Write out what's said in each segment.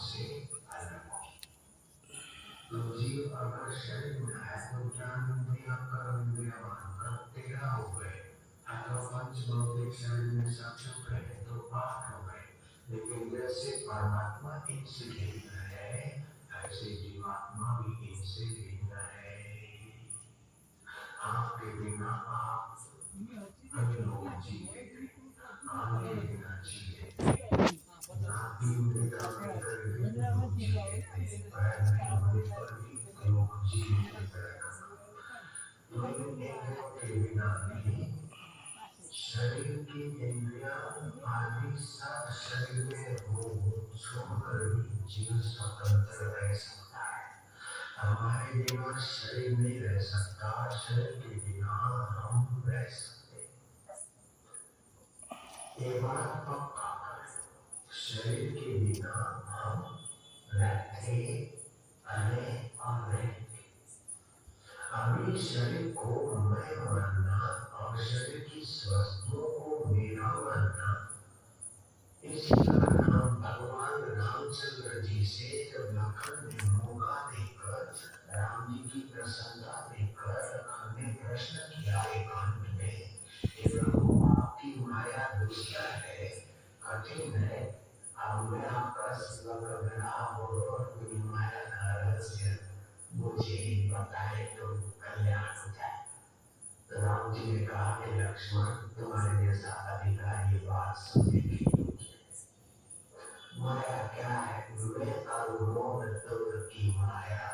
से अलग हो। तो जीव अगर शरीर में है तो ज्ञान इंद्रिया कर्म इंद्रिया मानकर 13 हो गए, अथवा पंच भौतिक शरीर में सक्षम रहे तो 8 हो गए। लेकिन जैसे परमात्मा इनसे भिन्न है, ऐसे जीवात्मा भी इनसे भिन्न है। आपके बिना आप अन्य लोग जी लेते, आपके बिना जी लेते, नाभि में दम लेकर भी लोग जी लेते, पैर में होने पर भी लोग जी लेते हैं। लेकिन इंद्रियों के बिना नहीं, शरीर की इंद्रियां आदि सब शरीर में हो छोड़कर भी जीव स्वतंत्र रह सकता है। हमारे बिना शरीर नहीं रह सकता, शरीर के बिना हम रह सकते। ये बात पक्का है, शरीर के बिना हम रहते हैं और रहेंगे। अभी शरीर को मैं मानना और शरीर की वस्तुओं को मेरा मानना, इसी कारण हम भगवान रामचंद्र जी से जब लखन ने मौका देकर राम जी की प्रसन्नता देखकर हमने प्रश्न किया एकांत में कि प्रभु आपकी माया दुष्कर है, कठिन है, अब मैं आपका सेवा कर रहा हूँ और पूरी माया का रहस्य मुझे बताए तो कल्याण हो जाए। तो राम जी ने कहा कि लक्ष्मण, तुम्हारे जैसा अधिकारी ये बात सुनने की माया क्या है? मैं करुणों तुर की माया,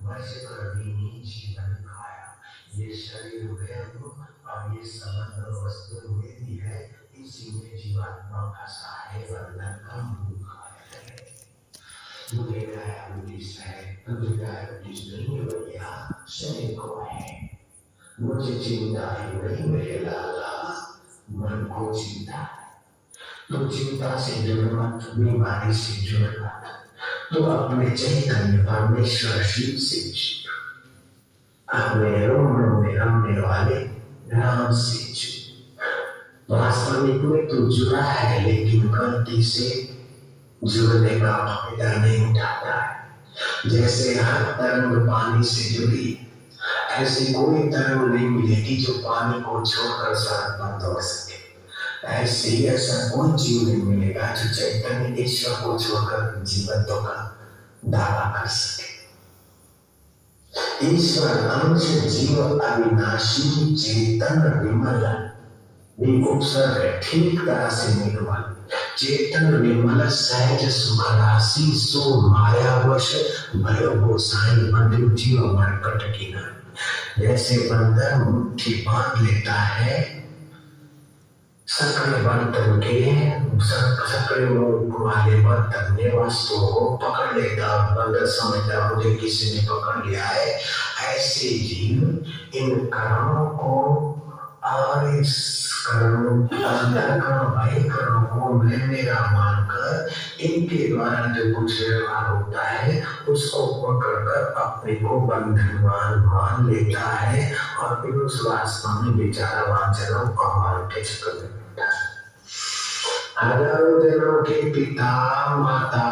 वश कर दीनी जीवन खाया। ये शरीर व्यर्थ और ये समग्र वस्तु मेरी है, इसी में जीवात्मा फंसा है, बंधन का भूखा है। मुझे डायबिटीज है, तुझे डायबिटीज नहीं है भैया, शरीर को है। मुझे चिंता ही नहीं मेरे लाला, मन को चिंता है। तो चिंता से जुड़ मत, बीमारी से जुड़ मत, तो अपने चैतन्य परमेश्वर शिव से जुड़, अपने रोम रोम में रमने वाले राम से जुड़। वास्तविक में तो जुड़ा है, लेकिन गलती से जुड़ने का फायदा नहीं उठाता है। जैसे हर तरंग पानी से जुड़ी, ऐसी कोई तरंग नहीं मिलेगी जो पानी को छोड़कर सड़क पर दौड़ सके। ऐसे ही ऐसा कोई जीव नहीं मिलेगा जो चैतन्य ईश्वर को छोड़कर जीवत्व का दावा कर सके। ईश्वर अंश जीव अविनाशी चेतन विमल, उपसर्ग है, ठीक तरह से निर्मल, चेतन विमल सहज सुख राशि सो मायावश भयो गोसाई बंधु जीव मरकट कीना। जैसे बंदर मुट्ठी बांध लेता है सकड़े बर्तन के, सकड़े वाले बर्तन में वस्तुओं को पकड़ लेता, बंदर समझता मुझे किसी ने पकड़ लिया है। ऐसे जीव इन कर्मों को और इस कर्मों को मैं मेरा मानकर इनके द्वारा जो कुछ व्यवहार होता है उसको पकड़कर अपने को बंधनवान मान लेता है और फिर उस वासना में बेचारा वांछनों को मान के चक्कर में हजारों दिनों के पिता माता